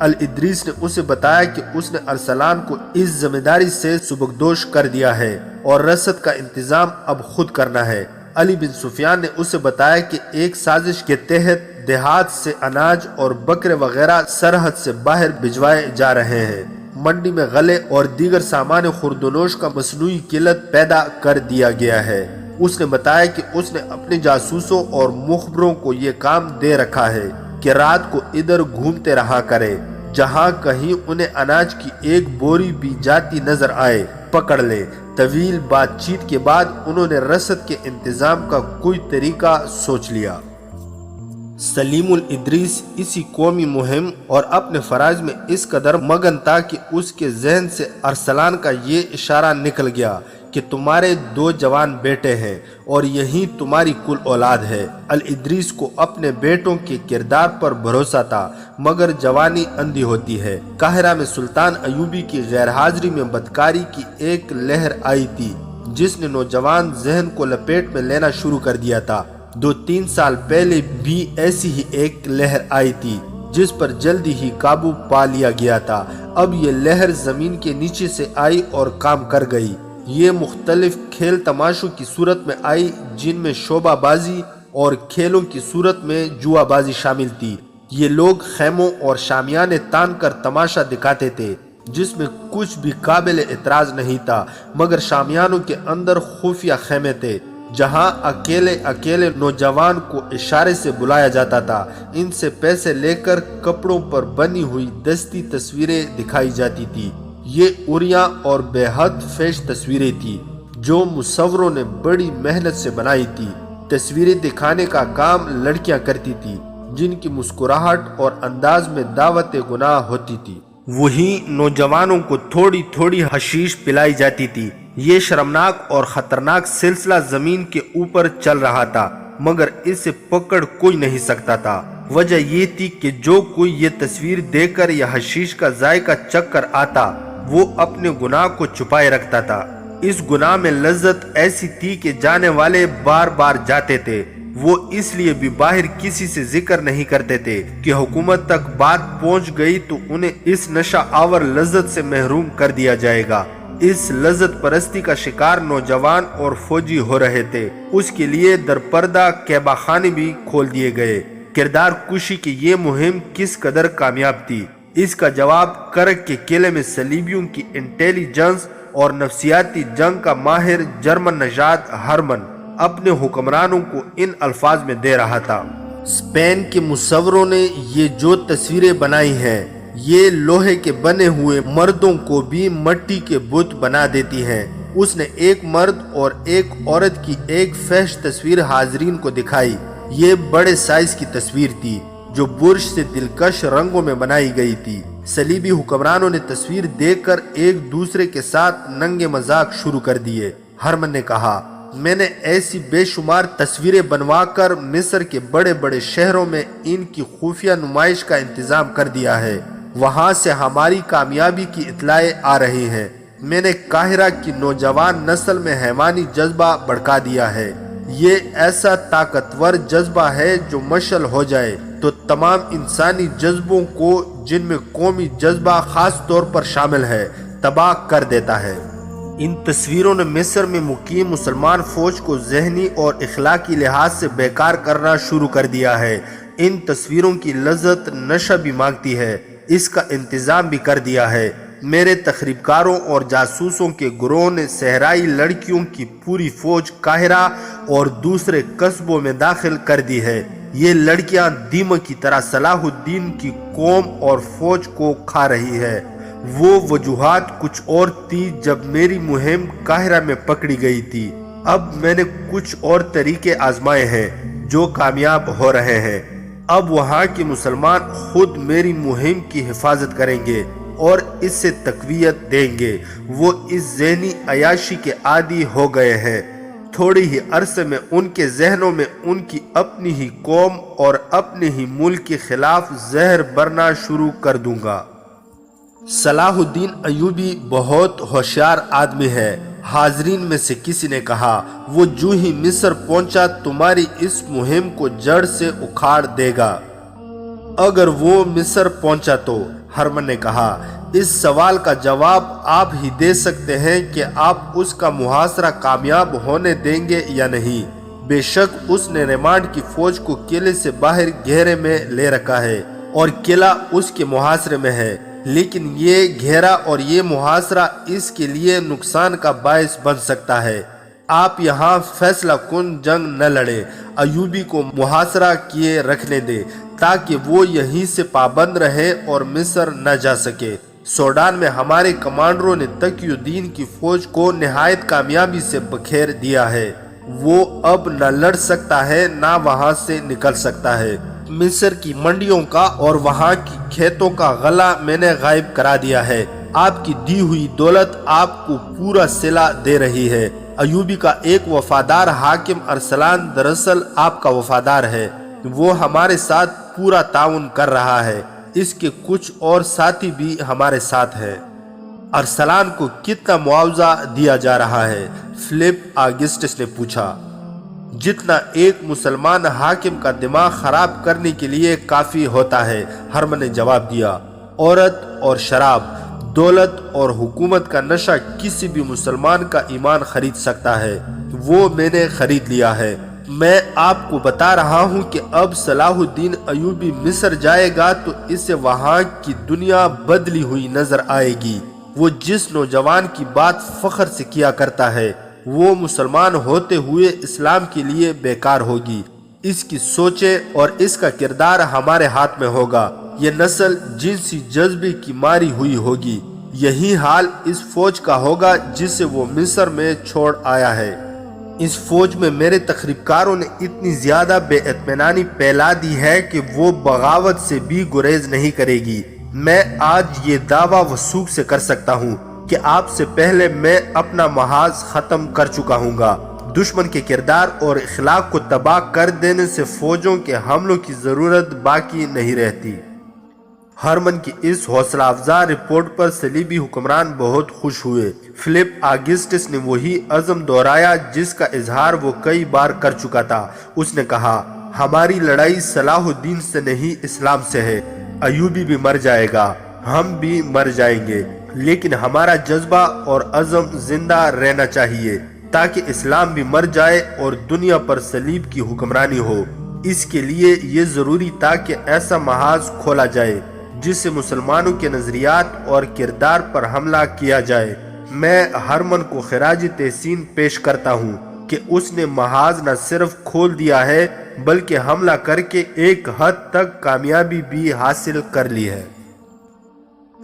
الادریس نے اسے بتایا کہ اس نے ارسلان کو اس ذمہ داری سے سبکدوش کر دیا ہے اور رسد کا انتظام اب خود کرنا ہے۔ علی بن سفیان نے اسے بتایا کہ ایک سازش کے تحت دیہات سے اناج اور بکرے وغیرہ سرحد سے باہر بھجوائے جا رہے ہیں۔ منڈی میں غلے اور دیگر سامان خوردونوش کا مصنوعی قلت پیدا کر دیا گیا ہے۔ اس نے بتایا کہ اس نے اپنے جاسوسوں اور مخبروں کو یہ کام دے رکھا ہے کہ رات کو ادھر گھومتے رہا کرے، جہاں کہیں انہیں اناج کی ایک بوری بھی جاتی نظر آئے پکڑ لے۔ طویل بات چیت کے بعد انہوں نے رسد کے انتظام کا کوئی طریقہ سوچ لیا۔ سلیم الادریس اسی قومی مہم اور اپنے فرائض میں اس قدر مگن تھا کہ اس کے ذہن سے ارسلان کا یہ اشارہ نکل گیا کہ تمہارے 2 جوان بیٹے ہیں اور یہی تمہاری کل اولاد ہے۔ الادریس کو اپنے بیٹوں کے کردار پر بھروسہ تھا، مگر جوانی اندھی ہوتی ہے۔ قاہرہ میں سلطان ایوبی کی غیر حاضری میں بدکاری کی ایک لہر آئی تھی جس نے نوجوان ذہن کو لپیٹ میں لینا شروع کر دیا تھا۔ 2-3 سال پہلے بھی ایسی ہی ایک لہر آئی تھی جس پر جلدی ہی قابو پا لیا گیا تھا۔ اب یہ لہر زمین کے نیچے سے آئی اور کام کر گئی۔ یہ مختلف کھیل تماشوں کی صورت میں آئی، جن میں شعبہ بازی اور کھیلوں کی صورت میں جوا بازی شامل تھی۔ یہ لوگ خیموں اور شامیانے تان کر تماشا دکھاتے تھے جس میں کچھ بھی قابل اعتراض نہیں تھا، مگر شامیانوں کے اندر خفیہ خیمے تھے جہاں اکیلے نوجوان کو اشارے سے بلایا جاتا تھا۔ ان سے پیسے لے کر کپڑوں پر بنی ہوئی دستی تصویریں دکھائی جاتی تھی۔ یہ عریاں اور بے حد فیش تصویریں تھیں جو مصوروں نے بڑی محنت سے بنائی تھی۔ تصویریں دکھانے کا کام لڑکیاں کرتی تھی جن کی مسکراہٹ اور انداز میں دعوت گناہ ہوتی تھی۔ وہی نوجوانوں کو تھوڑی تھوڑی حشیش پلائی جاتی تھی۔ یہ شرمناک اور خطرناک سلسلہ زمین کے اوپر چل رہا تھا، مگر اسے پکڑ کوئی نہیں سکتا تھا۔ وجہ یہ تھی کہ جو کوئی یہ تصویر دیکھ کر یا حشیش کا ذائقہ چکھ کر آتا، وہ اپنے گناہ کو چھپائے رکھتا تھا۔ اس گناہ میں لذت ایسی تھی کہ جانے والے بار بار جاتے تھے۔ وہ اس لیے بھی باہر کسی سے ذکر نہیں کرتے تھے کہ حکومت تک بات پہنچ گئی تو انہیں اس نشہ آور لذت سے محروم کر دیا جائے گا۔ اس لذت پرستی کا شکار نوجوان اور فوجی ہو رہے تھے۔ اس کے لیے در پردہ قیبہ خانے بھی کھول دیے گئے۔ کردار کشی کی یہ مہم کس قدر کامیاب تھی، اس کا جواب کرک کے قلعے میں صلیبیوں کی انٹیلیجنس اور نفسیاتی جنگ کا ماہر جرمن نژاد ہرمن اپنے حکمرانوں کو ان الفاظ میں دے رہا تھا۔ اسپین کے مصوروں نے یہ جو تصویریں بنائی ہیں، یہ لوہے کے بنے ہوئے مردوں کو بھی مٹی کے بت بنا دیتی ہیں۔ اس نے ایک مرد اور ایک عورت کی ایک فحش تصویر حاضرین کو دکھائی۔ یہ بڑے سائز کی تصویر تھی جو برش سے دلکش رنگوں میں بنائی گئی تھی۔ صلیبی حکمرانوں نے تصویر دیکھ کر ایک دوسرے کے ساتھ ننگے مذاق شروع کر دیے۔ ہرمن نے کہا، میں نے ایسی بے شمار تصویریں بنوا کر مصر کے بڑے بڑے شہروں میں ان کی خفیہ نمائش کا انتظام کر دیا ہے۔ وہاں سے ہماری کامیابی کی اطلاعیں آ رہی ہیں۔ میں نے قاہرہ کی نوجوان نسل میں حیوانی جذبہ بڑھکا دیا ہے۔ یہ ایسا طاقتور جذبہ ہے جو مشعل ہو جائے تو تمام انسانی جذبوں کو، جن میں قومی جذبہ خاص طور پر شامل ہے، تباہ کر دیتا ہے۔ ان تصویروں نے مصر میں مقیم مسلمان فوج کو ذہنی اور اخلاقی لحاظ سے بیکار کرنا شروع کر دیا ہے۔ ان تصویروں کی لذت نشہ بھی مانگتی ہے، اس کا انتظام بھی کر دیا ہے۔ میرے تخریب کاروں اور جاسوسوں کے گروہ نے صحرائی لڑکیوں کی پوری فوج قاہرہ اور دوسرے قصبوں میں داخل کر دی ہے۔ یہ لڑکیاں دیمک کی طرح صلاح الدین کی قوم اور فوج کو کھا رہی ہے۔ وہ وجوہات کچھ اور تھی جب میری مہم قاہرہ میں پکڑی گئی تھی۔ اب میں نے کچھ اور طریقے آزمائے ہیں جو کامیاب ہو رہے ہیں۔ اب وہاں کے مسلمان خود میری مہم کی حفاظت کریں گے اور اس سے تقویت دیں گے۔ وہ اس ذہنی عیاشی کے عادی ہو گئے ہیں۔ تھوڑی ہی عرصے میں ان کے ذہنوں میں ان کی اپنی ہی قوم اور اپنے ہی ملک کے خلاف زہر برنا شروع کر دوں گا۔ صلاح الدین ایوبی بہت ہوشیار آدمی ہے۔ حاضرین میں سے کسی نے کہا وہ جو ہی مصر پہنچا تمہاری اس مہم کو جڑ سے اکھاڑ دے گا۔ اگر وہ مصر پہنچا تو ہرمن نے کہا اس سوال کا جواب آپ ہی دے سکتے ہیں کہ آپ اس کا محاصرہ کامیاب ہونے دیں گے یا نہیں۔ بے شک اس نے ریمانڈ کی فوج کو قلعے سے باہر گھیرے میں لے رکھا ہے اور قلعہ اس کے محاصرے میں ہے، لیکن یہ گھیرا اور یہ محاصرہ اس کے لیے نقصان کا باعث بن سکتا ہے۔ آپ یہاں فیصلہ کن جنگ نہ لڑیں، ایوبی کو محاصرہ کیے رکھنے دیں تاکہ وہ یہیں سے پابند رہے اور مصر نہ جا سکے۔ سوڈان میں ہمارے کمانڈروں نے تقی الدین کی فوج کو نہایت کامیابی سے بکھیر دیا ہے، وہ اب نہ لڑ سکتا ہے نہ وہاں سے نکل سکتا ہے۔ مصر کی منڈیوں کا اور وہاں کی کھیتوں کا غلہ میں نے غائب کرا دیا ہے، آپ کی دی ہوئی دولت آپ کو پورا صلہ دے رہی ہے۔ ایوبی کا ایک وفادار حاکم ارسلان دراصل آپ کا وفادار ہے، وہ ہمارے ساتھ پورا تعاون کر رہا ہے، اس کے کچھ اور ساتھی بھی ہمارے ساتھ ہیں۔ ارسلان کو کتنا معاوضہ دیا جا رہا ہے؟ فلپ آگسٹس نے پوچھا۔ جتنا ایک مسلمان حاکم کا دماغ خراب کرنے کے لیے کافی ہوتا ہے، ہرمن نے جواب دیا۔ عورت اور شراب، دولت اور حکومت کا نشہ کسی بھی مسلمان کا ایمان خرید سکتا ہے، وہ میں نے خرید لیا ہے۔ میں آپ کو بتا رہا ہوں کہ اب صلاح الدین ایوبی مصر جائے گا تو اسے وہاں کی دنیا بدلی ہوئی نظر آئے گی۔ وہ جس نوجوان کی بات فخر سے کیا کرتا ہے وہ مسلمان ہوتے ہوئے اسلام کے لیے بیکار ہوگی۔ اس کی سوچیں اور اس کا کردار ہمارے ہاتھ میں ہوگا۔ یہ نسل جنسی جذبے کی ماری ہوئی ہوگی۔ یہی حال اس فوج کا ہوگا جسے وہ مصر میں چھوڑ آیا ہے۔ اس فوج میں میرے تخریب کاروں نے اتنی زیادہ بے اطمینانی پھیلا دی ہے کہ وہ بغاوت سے بھی گریز نہیں کرے گی۔ میں آج یہ دعویٰ وثوق سے کر سکتا ہوں کہ آپ سے پہلے میں اپنا محاذ ختم کر چکا ہوں گا۔ دشمن کے کردار اور اخلاق کو تباہ کر دینے سے فوجوں کے حملوں کی ضرورت باقی نہیں رہتی۔ ہرمن کی اس حوصلہ افزا رپورٹ پر صلیبی حکمران بہت خوش ہوئے۔ فلپ آگسٹس نے وہی عزم دہرایا جس کا اظہار وہ کئی بار کر چکا تھا۔ اس نے کہا ہماری لڑائی صلاح الدین سے نہیں اسلام سے ہے۔ ایوبی بھی مر جائے گا، ہم بھی مر جائیں گے، لیکن ہمارا جذبہ اور عزم زندہ رہنا چاہیے تاکہ اسلام بھی مر جائے اور دنیا پر صلیب کی حکمرانی ہو۔ اس کے لیے یہ ضروری تھا کہ ایسا محاذ کھولا جائے جس سے مسلمانوں کے نظریات اور کردار پر حملہ کیا جائے۔ میں ہرمن کو خراج تحسین پیش کرتا ہوں کہ اس نے محاذ نہ صرف کھول دیا ہے بلکہ حملہ کر کے ایک حد تک کامیابی بھی حاصل کر لی ہے۔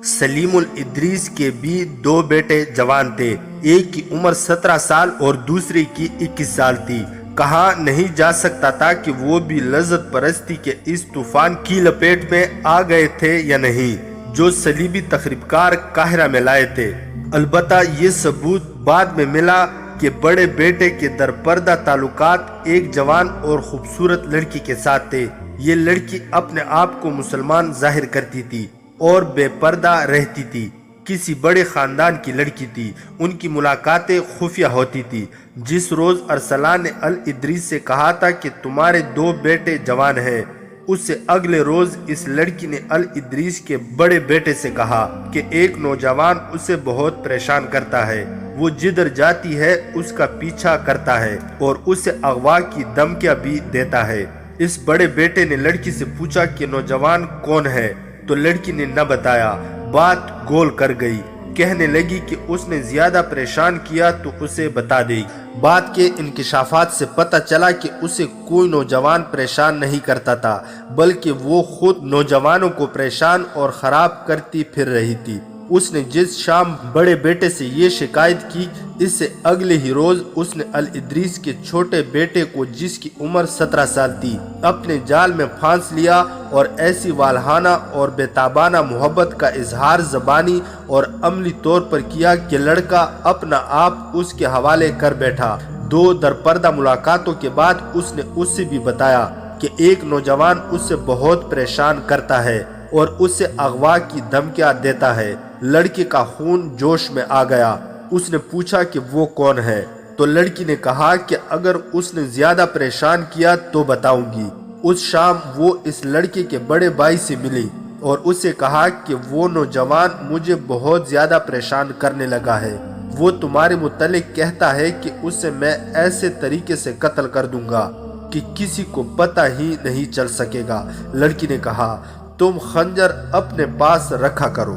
سلیم الادریس کے بھی دو بیٹے جوان تھے، ایک کی عمر 17 سال اور دوسرے کی 21 سال تھی۔ کہا نہیں جا سکتا تھا کہ وہ بھی لذت پرستی کے اس طوفان کی لپیٹ میں آ گئے تھے یا نہیں جو صلیبی تخریب کار قاہرہ میں لائے تھے۔ البتہ یہ ثبوت بعد میں ملا کہ بڑے بیٹے کے درپردہ تعلقات ایک جوان اور خوبصورت لڑکی کے ساتھ تھے۔ یہ لڑکی اپنے آپ کو مسلمان ظاہر کرتی تھی اور بے پردہ رہتی تھی، کسی بڑے خاندان کی لڑکی تھی۔ ان کی ملاقاتیں خفیہ ہوتی تھی۔ جس روز ارسلان نے الادریس سے کہا تھا کہ تمہارے دو بیٹے جوان ہیں، اس سے اگلے روز اس لڑکی نے الادریس کے بڑے بیٹے سے کہا کہ ایک نوجوان اسے بہت پریشان کرتا ہے، وہ جدھر جاتی ہے اس کا پیچھا کرتا ہے اور اسے اغوا کی دھمکیاں بھی دیتا ہے۔ اس بڑے بیٹے نے لڑکی سے پوچھا کہ نوجوان کون ہے، تو لڑکی نے نہ بتایا۔ بات گول کر گئی، کہنے لگی کہ اس نے زیادہ پریشان کیا تو اسے بتا دے۔ بات کے انکشافات سے پتہ چلا کہ اسے کوئی نوجوان پریشان نہیں کرتا تھا بلکہ وہ خود نوجوانوں کو پریشان اور خراب کرتی پھر رہی تھی۔ اس نے جس شام بڑے بیٹے سے یہ شکایت کی، اس سے اگلے ہی روز اس نے الادریس کے چھوٹے بیٹے کو جس کی عمر 17 سال تھی اپنے جال میں پھانس لیا اور ایسی والہانہ اور بے تابانہ محبت کا اظہار زبانی اور عملی طور پر کیا کہ لڑکا اپنا آپ اس کے حوالے کر بیٹھا۔ دو درپردہ ملاقاتوں کے بعد اس نے اس سے بھی بتایا کہ ایک نوجوان اس سے بہت پریشان کرتا ہے اور اس سے اغوا کی دھمکیاں دیتا ہے۔ لڑکے کا خون جوش میں آ گیا۔ اس نے پوچھا کہ وہ کون ہے؟ تو لڑکی نے کہا کہ اگر اس نے زیادہ پریشان کیا تو بتاؤں گی۔ اس شام وہ اس لڑکے کے بڑے بھائی سے ملی اور اسے کہا کہ وہ نوجوان مجھے بہت زیادہ پریشان کرنے لگا ہے، وہ تمہارے متعلق کہتا ہے کہ اسے میں ایسے طریقے سے قتل کر دوں گا کہ کسی کو پتہ ہی نہیں چل سکے گا۔ لڑکی نے کہا تم خنجر اپنے پاس رکھا کرو۔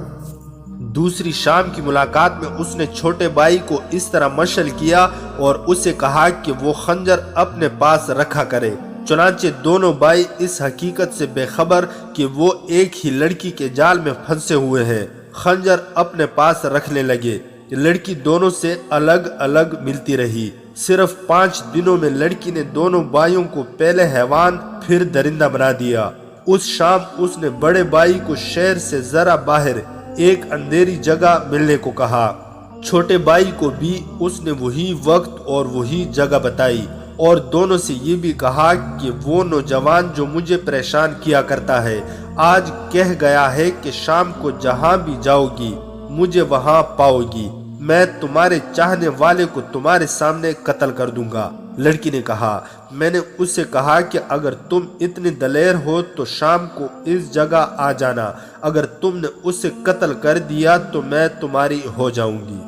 دوسری شام کی ملاقات میں اس نے چھوٹے بھائی کو اس طرح مشغول کیا اور اسے کہا کہ وہ خنجر اپنے پاس رکھا کرے۔ چنانچہ دونوں بھائی اس حقیقت سے بے خبر کہ وہ ایک ہی لڑکی کے جال میں پھنسے ہوئے ہیں، خنجر اپنے پاس رکھنے لگے۔ لڑکی دونوں سے الگ الگ ملتی رہی۔ صرف 5 دنوں میں لڑکی نے دونوں بھائیوں کو پہلے حیوان پھر درندہ بنا دیا۔ اس شام اس نے بڑے بھائی کو شہر سے ذرا باہر ایک اندھیری جگہ ملنے کو کہا۔ چھوٹے بھائی کو بھی اس نے وہی وقت اور وہی جگہ بتائی اور دونوں سے یہ بھی کہا کہ وہ نوجوان جو مجھے پریشان کیا کرتا ہے آج کہہ گیا ہے کہ شام کو جہاں بھی جاؤ گی مجھے وہاں پاؤ گی، میں تمہارے چاہنے والے کو تمہارے سامنے قتل کر دوں گا۔ لڑکی نے کہا میں نے اس سے کہا کہ اگر تم اتنے دلیر ہو تو شام کو اس جگہ آ جانا، اگر تم نے اسے قتل کر دیا تو میں تمہاری ہو جاؤں گی۔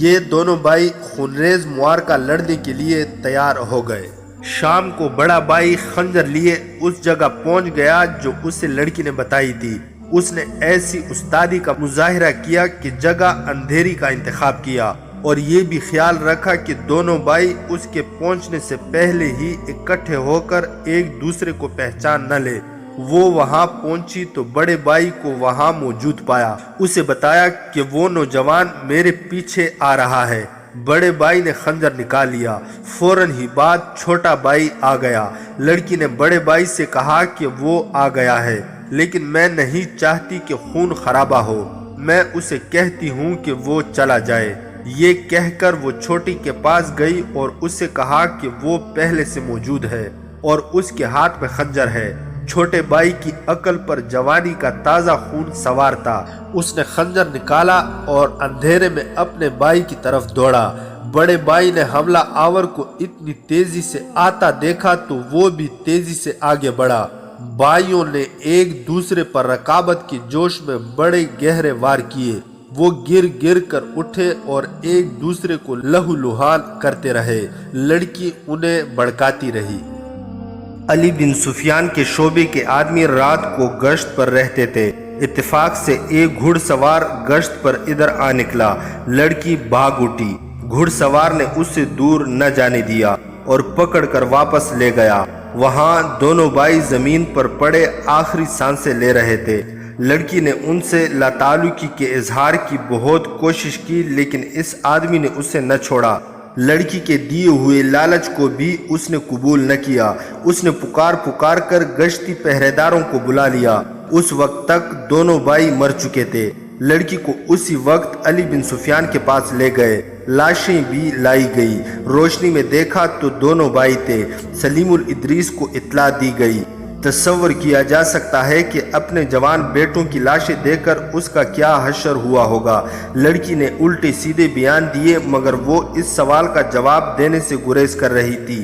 یہ دونوں بھائی خونریز معرکہ لڑنے کے لیے تیار ہو گئے۔ شام کو بڑا بھائی خنجر لیے اس جگہ پہنچ گیا جو اسے لڑکی نے بتائی تھی۔ اس نے ایسی استادی کا مظاہرہ کیا کہ جگہ اندھیری کا انتخاب کیا اور یہ بھی خیال رکھا کہ دونوں بھائی اس کے پہنچنے سے پہلے ہی اکٹھے ہو کر ایک دوسرے کو پہچان نہ لے۔ وہ وہاں پہنچی تو بڑے بھائی کو وہاں موجود پایا۔ اسے بتایا کہ وہ نوجوان میرے پیچھے آ رہا ہے۔ بڑے بھائی نے خنجر نکال لیا۔ فوراً ہی بعد چھوٹا بھائی آ گیا۔ لڑکی نے بڑے بھائی سے کہا کہ وہ آ گیا ہے لیکن میں نہیں چاہتی کہ خون خرابہ ہو، میں اسے کہتی ہوں کہ وہ چلا جائے۔ یہ کہہ کر وہ چھوٹی کے پاس گئی اور اسے کہا کہ وہ پہلے سے موجود ہے اور اس کے ہاتھ میں خنجر ہے۔ چھوٹے بھائی کی عقل پر جوانی کا تازہ خون سوار تھا۔ اس نے خنجر نکالا اور اندھیرے میں اپنے بھائی کی طرف دوڑا۔ بڑے بھائی نے حملہ آور کو اتنی تیزی سے آتا دیکھا تو وہ بھی تیزی سے آگے بڑھا۔ بھائیوں نے ایک دوسرے پر رقابت کے جوش میں بڑے گہرے وار کیے۔ وہ گر گر کر اٹھے اور ایک دوسرے کو لہو لہان کرتے رہے۔ لڑکی انہیں بھڑکاتی رہی۔ علی بن سفیان کے شعبے کے آدمی رات کو گشت پر رہتے تھے۔ اتفاق سے ایک گھڑ سوار گشت پر ادھر آ نکلا۔ لڑکی بھاگ اٹھی۔ گھڑ سوار نے اسے دور نہ جانے دیا اور پکڑ کر واپس لے گیا۔ وہاں دونوں بھائی زمین پر پڑے آخری سانسیں لے رہے تھے۔ لڑکی نے ان سے لاتعلقی کے اظہار کی بہت کوشش کی لیکن اس آدمی نے اسے نہ چھوڑا۔ لڑکی کے دیے ہوئے لالچ کو بھی اس نے قبول نہ کیا۔ اس نے پکار پکار کر گشتی پہرے داروں کو بلا لیا۔ اس وقت تک دونوں بھائی مر چکے تھے۔ لڑکی کو اسی وقت علی بن سفیان کے پاس لے گئے۔ لاشیں بھی لائی گئی۔ روشنی میں دیکھا تو دونوں بھائی تھے۔ سلیم الادریس کو اطلاع دی گئی۔ تصور کیا جا سکتا ہے کہ اپنے جوان بیٹوں کی لاشیں دیکھ کر اس کا کیا حشر ہوا ہوگا۔ لڑکی نے الٹے سیدھے بیان دیے مگر وہ اس سوال کا جواب دینے سے گریز کر رہی تھی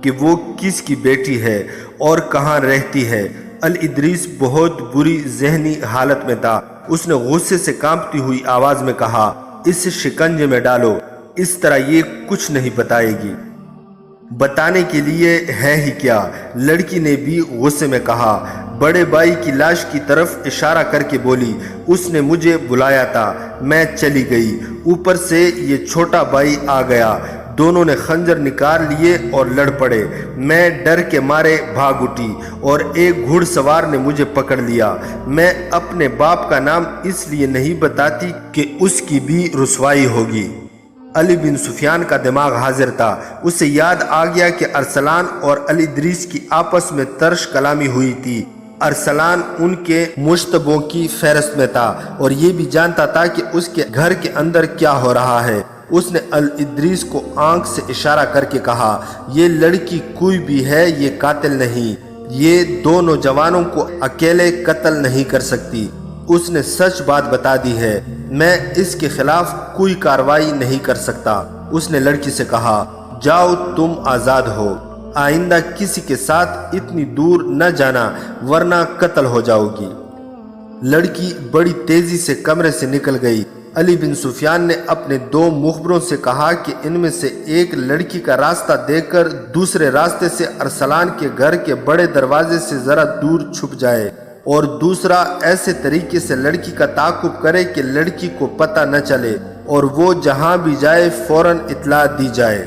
کہ وہ کس کی بیٹی ہے اور کہاں رہتی ہے۔ الادریس بہت بری ذہنی حالت میں تھا۔ اس نے غصے سے کانپتی ہوئی آواز میں کہا اسے شکنجے میں ڈالو، اس طرح یہ کچھ نہیں بتائے گی۔ بتانے کے لیے ہے ہی کیا؟ لڑکی نے بھی غصے میں کہا۔ بڑے بھائی کی لاش کی طرف اشارہ کر کے بولی اس نے مجھے بلایا تھا، میں چلی گئی، اوپر سے یہ چھوٹا بھائی آ گیا۔ دونوں نے خنجر نکال لیے اور لڑ پڑے۔ میں ڈر کے مارے بھاگ اٹھی اور ایک گھڑ سوار نے مجھے پکڑ لیا۔ میں اپنے باپ کا نام اس لیے نہیں بتاتی کہ اس کی بھی رسوائی ہوگی۔ علی بن سفیان کا دماغ حاضر تھا۔ اسے یاد آ گیا کہ ارسلان اور الادریس کی آپس میں ترش کلامی ہوئی تھی۔ ارسلان ان کے مشتبوں کی فہرست میں تھا اور یہ بھی جانتا تھا کہ اس کے گھر کے اندر کیا ہو رہا ہے۔ اس نے الادریس کو آنکھ سے اشارہ کر کے کہا یہ لڑکی کوئی بھی ہے، یہ قاتل نہیں، یہ دو نوجوانوں کو اکیلے قتل نہیں کر سکتی۔ اس نے سچ بات بتا دی ہے، میں اس کے خلاف کوئی کارروائی نہیں کر سکتا۔ اس نے لڑکی سے کہا، جاؤ تم آزاد ہو، آئندہ کسی کے ساتھ اتنی دور نہ جانا ورنہ قتل ہو جاؤ گی۔ لڑکی بڑی تیزی سے کمرے سے نکل گئی۔ علی بن سفیان نے اپنے 2 مخبروں سے کہا کہ ان میں سے ایک لڑکی کا راستہ دے کر دوسرے راستے سے ارسلان کے گھر کے بڑے دروازے سے ذرا دور چھپ جائے، اور دوسرا ایسے طریقے سے لڑکی کا تعاقب کرے کہ لڑکی کو پتہ نہ چلے اور وہ جہاں بھی جائے فوراً اطلاع دی جائے۔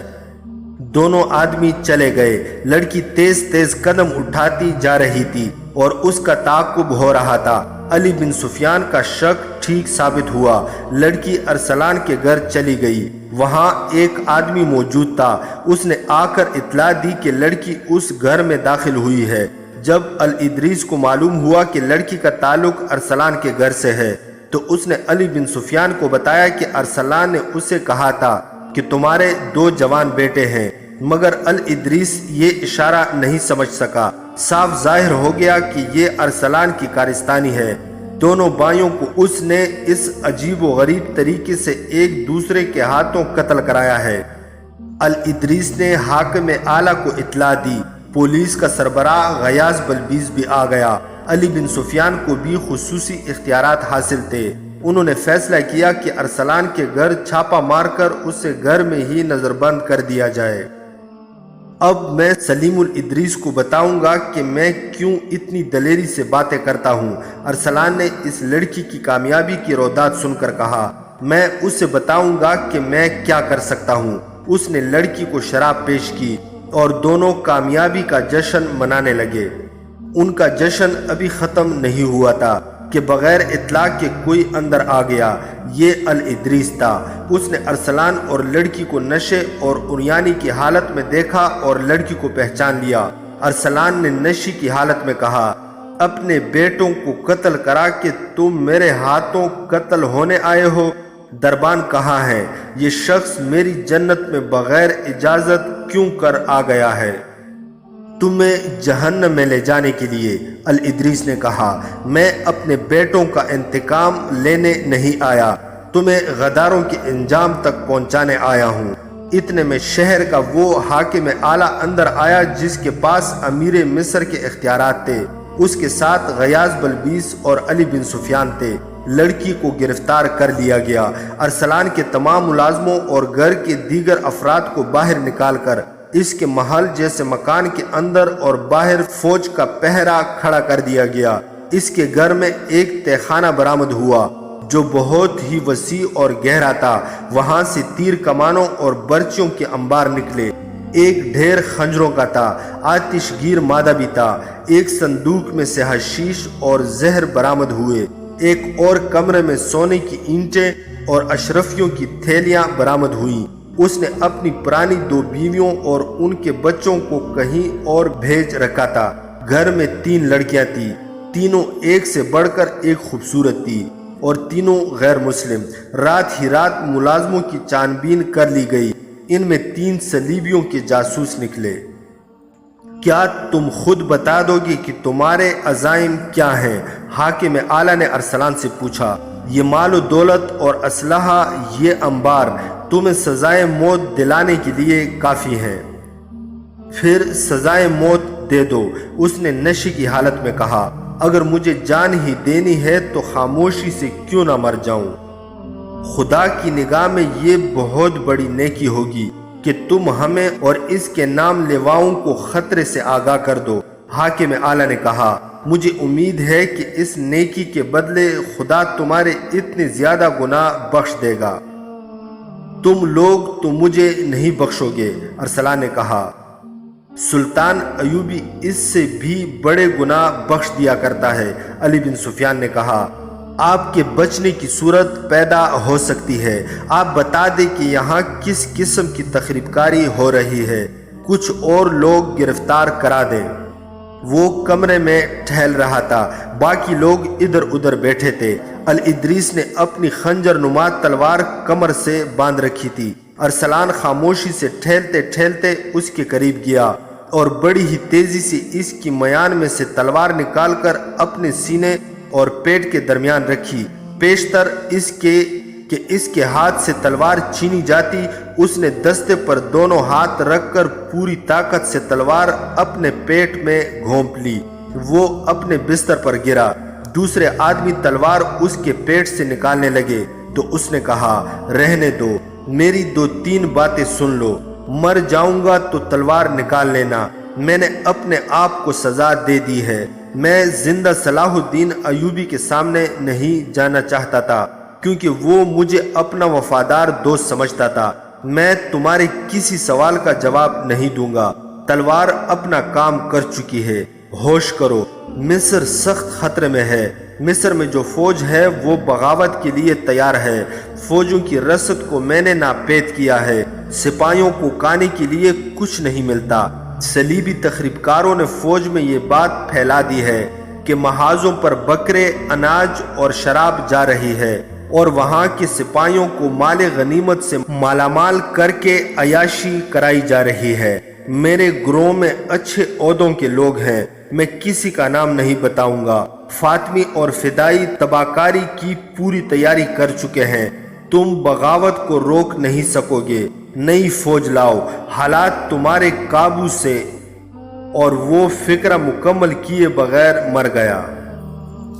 دونوں آدمی چلے گئے۔ لڑکی تیز تیز قدم اٹھاتی جا رہی تھی اور اس کا تعاقب ہو رہا تھا۔ علی بن سفیان کا شک ٹھیک ثابت ہوا۔ لڑکی ارسلان کے گھر چلی گئی۔ وہاں ایک آدمی موجود تھا۔ اس نے آ کر اطلاع دی کہ لڑکی اس گھر میں داخل ہوئی ہے۔ جب الادریس کو معلوم ہوا کہ لڑکی کا تعلق ارسلان کے گھر سے ہے تو اس نے علی بن سفیان کو بتایا کہ ارسلان نے اسے کہا تھا کہ تمہارے 2 جوان بیٹے ہیں، مگر الادریس یہ اشارہ نہیں سمجھ سکا۔ صاف ظاہر ہو گیا کہ یہ ارسلان کی کارستانی ہے۔ دونوں بھائیوں کو اس نے اس عجیب و غریب طریقے سے ایک دوسرے کے ہاتھوں قتل کرایا ہے۔ الادریس نے حاکم اعلیٰ کو اطلاع دی۔ پولیس کا سربراہ غیاث بلبیس بھی آ گیا۔ علی بن سفیان کو بھی خصوصی اختیارات حاصل تھے۔ انہوں نے فیصلہ کیا کہ ارسلان کے گھر چھاپا مار کر اسے گھر میں ہی نظر بند کر دیا جائے۔ اب میں سلیم الادریس کو بتاؤں گا کہ میں کیوں اتنی دلیری سے باتیں کرتا ہوں۔ ارسلان نے اس لڑکی کی کامیابی کی روداد سن کر کہا، میں اسے بتاؤں گا کہ میں کیا کر سکتا ہوں۔ اس نے لڑکی کو شراب پیش کی اور دونوں کامیابی کا جشن منانے لگے۔ ان کا جشن ابھی ختم نہیں ہوا تھا کہ بغیر اطلاع کے کوئی اندر آ گیا۔ یہ الادریس تھا۔ اس نے ارسلان اور لڑکی کو نشے اور عریانی کی حالت میں دیکھا اور لڑکی کو پہچان لیا۔ ارسلان نے نشے کی حالت میں کہا، اپنے بیٹوں کو قتل کرا کہ تم میرے ہاتھوں قتل ہونے آئے ہو؟ دربان کہاں ہے؟ یہ شخص میری جنت میں بغیر اجازت کیوں کر آ گیا ہے؟ تمہیں جہنم میں لے جانے کے لیے۔ الادریس نے کہا، میں اپنے بیٹوں کا انتقام لینے نہیں آیا، تمہیں غداروں کے انجام تک پہنچانے آیا ہوں۔ اتنے میں شہر کا وہ حاکم اعلیٰ اندر آیا جس کے پاس امیر مصر کے اختیارات تھے۔ اس کے ساتھ غیاث بلبیس اور علی بن سفیان تھے۔ لڑکی کو گرفتار کر لیا گیا۔ ارسلان کے تمام ملازموں اور گھر کے دیگر افراد کو باہر نکال کر اس کے محل جیسے مکان کے اندر اور باہر فوج کا پہرا کھڑا کر دیا گیا۔ اس کے گھر میں ایک تہخانہ برآمد ہوا جو بہت ہی وسیع اور گہرا تھا۔ وہاں سے تیر کمانوں اور برچیوں کے انبار نکلے۔ ایک ڈھیر خنجروں کا تھا۔ آتش گیر مادہ بھی تھا۔ ایک صندوق میں سے حشیش اور زہر برآمد ہوئے۔ ایک اور کمرے میں سونے کی اینٹیں اور اشرفیوں کی تھیلیاں برآمد ہوئیں۔ اس نے اپنی پرانی 2 بیویوں اور ان کے بچوں کو کہیں اور بھیج رکھا تھا۔ گھر میں 3 لڑکیاں تھیں، تینوں ایک سے بڑھ کر ایک خوبصورت تھی اور تینوں غیر مسلم۔ رات ہی رات ملازموں کی چھان بین کر لی گئی۔ ان میں 3 صلیبیوں کے جاسوس نکلے۔ کیا تم خود بتا دو گے کہ تمہارے عزائم کیا ہیں؟ حاکم اعلیٰ نے ارسلان سے پوچھا۔ یہ مال و دولت اور اسلحہ، یہ انبار تمہیں سزائے موت دلانے کے لیے کافی ہیں۔ پھر سزائے موت دے دو۔ اس نے نشے کی حالت میں کہا، اگر مجھے جان ہی دینی ہے تو خاموشی سے کیوں نہ مر جاؤں۔ خدا کی نگاہ میں یہ بہت بڑی نیکی ہوگی کہ تم ہمیں اور اس کے نام لیواؤں کو خطرے سے آگاہ کر دو۔ حاکم اعلیٰ نے کہا، مجھے امید ہے کہ اس نیکی کے بدلے خدا تمہارے اتنے زیادہ گناہ بخش دے گا۔ تم لوگ تو مجھے نہیں بخشو گے۔ ارسلان نے کہا، سلطان ایوبی اس سے بھی بڑے گناہ بخش دیا کرتا ہے۔ علی بن سفیان نے کہا، آپ کے بچنے کی صورت پیدا ہو سکتی ہے۔ آپ بتا دیں کہ یہاں کس قسم کی تخریب کاری ہو رہی ہے، کچھ اور لوگ گرفتار کرا دیں۔ وہ کمرے میں ٹہل رہا تھا، باقی لوگ ادھر ادھر بیٹھے تھے۔ الادریس نے اپنی خنجر نما تلوار کمر سے باندھ رکھی تھی۔ ارسلان خاموشی سے ٹہلتے ٹہلتے اس کے قریب گیا اور بڑی ہی تیزی سے اس کی میان میں سے تلوار نکال کر اپنے سینے اور پیٹ کے درمیان رکھی، پیشتر اس کے کہ اس کے ہاتھ سے تلوار چھینی جاتی۔ اس نے دستے پر دونوں ہاتھ رکھ کر پوری طاقت سے تلوار اپنے پیٹ میں گھونپ لی، وہ اپنے بستر پر گرا۔ دوسرے آدمی تلوار اس کے پیٹ سے نکالنے لگے تو اس نے کہا، رہنے دو، میری 2-3 باتیں سن لو، مر جاؤں گا تو تلوار نکال لینا، میں نے اپنے آپ کو سزا دے دی ہے۔ میں زندہ صلاح الدین ایوبی کے سامنے نہیں جانا چاہتا تھا کیونکہ وہ مجھے اپنا وفادار دوست سمجھتا تھا۔ میں تمہارے کسی سوال کا جواب نہیں دوں گا، تلوار اپنا کام کر چکی ہے، ہوش کرو، مصر سخت خطرے میں ہے۔ مصر میں جو فوج ہے وہ بغاوت کے لیے تیار ہے، فوجوں کی رسد کو میں نے ناپید کیا ہے، سپاہیوں کو کھانے کے لیے کچھ نہیں ملتا۔ صلیبی تخریب کاروں نے فوج میں یہ بات پھیلا دی ہے کہ محاذوں پر بکرے، اناج اور شراب جا رہی ہے اور وہاں کے سپاہیوں کو مال غنیمت سے مالامال کر کے عیاشی کرائی جا رہی ہے۔ میرے گروہ میں اچھے عہدوں کے لوگ ہیں، میں کسی کا نام نہیں بتاؤں گا۔ فاطمی اور فدائی تباکاری کی پوری تیاری کر چکے ہیں، تم بغاوت کو روک نہیں سکو گے۔ نئی فوج لاؤ، حالات تمہارے قابو سے۔ اور وہ فکرہ مکمل کیے بغیر مر گیا۔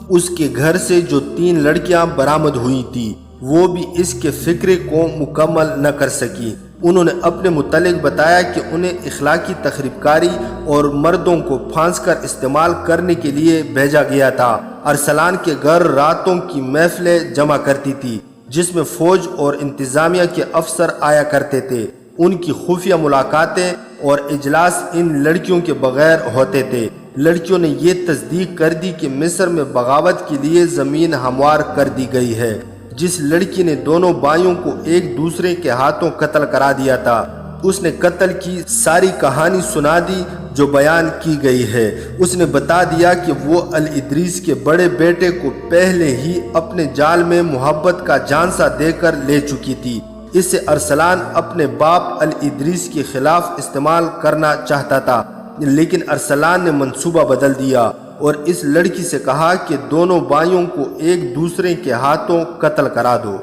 اس کے گھر سے جو 3 لڑکیاں برآمد ہوئی تھی وہ بھی اس کے فکرے کو مکمل نہ کر سکی۔ انہوں نے اپنے متعلق بتایا کہ انہیں اخلاقی تخریب کاری اور مردوں کو پھانس کر استعمال کرنے کے لیے بھیجا گیا تھا۔ ارسلان کے گھر راتوں کی محفلیں جمع کرتی تھی جس میں فوج اور انتظامیہ کے افسر آیا کرتے تھے۔ ان کی خفیہ ملاقاتیں اور اجلاس ان لڑکیوں کے بغیر ہوتے تھے۔ لڑکیوں نے یہ تصدیق کر دی کہ مصر میں بغاوت کے لیے زمین ہموار کر دی گئی ہے۔ جس لڑکی نے دونوں بھائیوں کو ایک دوسرے کے ہاتھوں قتل کرا دیا تھا، اس نے قتل کی ساری کہانی سنا دی جو بیان کی گئی ہے۔ اس نے بتا دیا کہ وہ الادریس کے بڑے بیٹے کو پہلے ہی اپنے جال میں محبت کا جھانسا دے کر لے چکی تھی۔ اس سے ارسلان اپنے باپ الادریس کے خلاف استعمال کرنا چاہتا تھا، لیکن ارسلان نے منصوبہ بدل دیا اور اس لڑکی سے کہا کہ دونوں بھائیوں کو ایک دوسرے کے ہاتھوں قتل کرا دو۔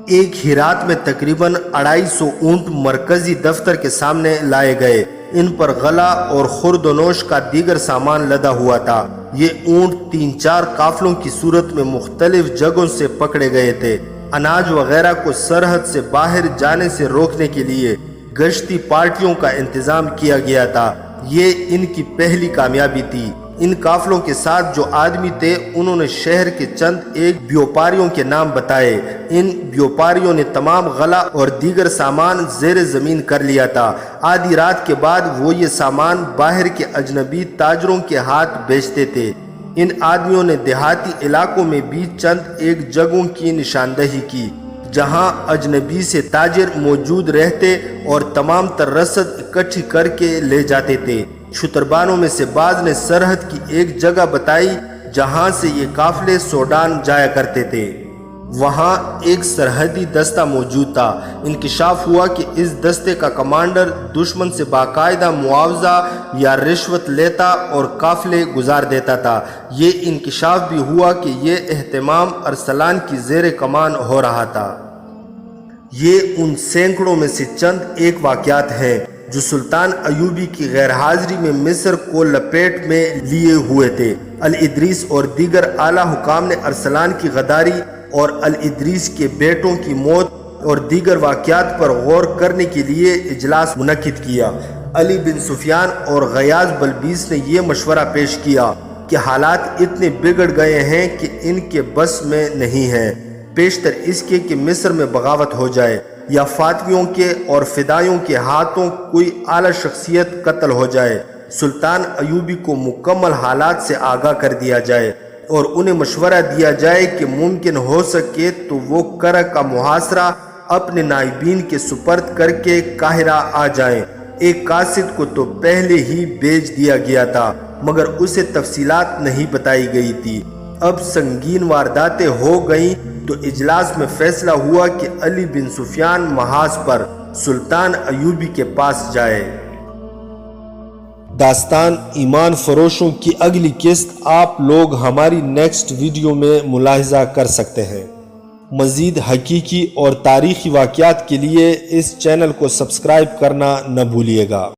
ایک ہی رات میں تقریباً 250 اونٹ مرکزی دفتر کے سامنے لائے گئے۔ ان پر غلہ اور خورد و نوش کا دیگر سامان لدا ہوا تھا۔ یہ اونٹ 3-4 قافلوں کی صورت میں مختلف جگہوں سے پکڑے گئے تھے۔ اناج وغیرہ کو سرحد سے باہر جانے سے روکنے کے لیے گشتی پارٹیوں کا انتظام کیا گیا تھا۔ یہ ان کی پہلی کامیابی تھی۔ ان قافلوں کے ساتھ جو آدمی تھے انہوں نے شہر کے چند ایک بیوپاریوں کے نام بتائے۔ ان بیوپاریوں نے تمام غلہ اور دیگر سامان زیر زمین کر لیا تھا۔ آدھی رات کے بعد وہ یہ سامان باہر کے اجنبی تاجروں کے ہاتھ بیچتے تھے۔ ان آدمیوں نے دیہاتی علاقوں میں بھی چند ایک جگہوں کی نشاندہی کی جہاں اجنبی سے تاجر موجود رہتے اور تمام تر رسد اکٹھی کر کے لے جاتے تھے۔ شتربانوں میں سے بعض نے سرحد کی ایک جگہ بتائی جہاں سے یہ قافلے سوڈان جایا کرتے تھے۔ وہاں ایک سرحدی دستہ موجود تھا۔ انکشاف ہوا کہ اس دستے کا کمانڈر دشمن سے باقاعدہ معاوضہ یا رشوت لیتا اور قافلے گزار دیتا تھا۔ یہ انکشاف بھی ہوا کہ یہ اہتمام ارسلان کی زیر کمان ہو رہا تھا۔ یہ ان سینکڑوں میں سے چند ایک واقعات ہیں جو سلطان ایوبی کی غیر حاضری میں مصر کو لپیٹ میں لیے ہوئے تھے۔ الادریس اور دیگر اعلیٰ حکام نے ارسلان کی غداری اور الادریس کے بیٹوں کی موت اور دیگر واقعات پر غور کرنے کے لیے اجلاس منعقد کیا۔ علی بن سفیان اور غیاث بلبیس نے یہ مشورہ پیش کیا کہ حالات اتنے بگڑ گئے ہیں کہ ان کے بس میں نہیں ہے، پیشتر اس کے کہ مصر میں بغاوت ہو جائے یا فاطمیوں کے اور فدائیوں کے ہاتھوں کوئی اعلیٰ شخصیت قتل ہو جائے۔ سلطان ایوبی کو مکمل حالات سے آگاہ کر دیا جائے اور انہیں مشورہ دیا جائے کہ ممکن ہو سکے تو وہ کرہ کا محاصرہ اپنے نائبین کے سپرد کر کے قاہرہ آ جائیں۔ ایک قاصد کو تو پہلے ہی بھیج دیا گیا تھا مگر اسے تفصیلات نہیں بتائی گئی تھی۔ اب سنگین وارداتیں ہو گئیں تو اجلاس میں فیصلہ ہوا کہ علی بن سفیان محاذ پر سلطان ایوبی کے پاس جائے۔ داستان ایمان فروشوں کی اگلی قسط آپ لوگ ہماری نیکسٹ ویڈیو میں ملاحظہ کر سکتے ہیں۔ مزید حقیقی اور تاریخی واقعات کے لیے اس چینل کو سبسکرائب کرنا نہ بھولیے گا۔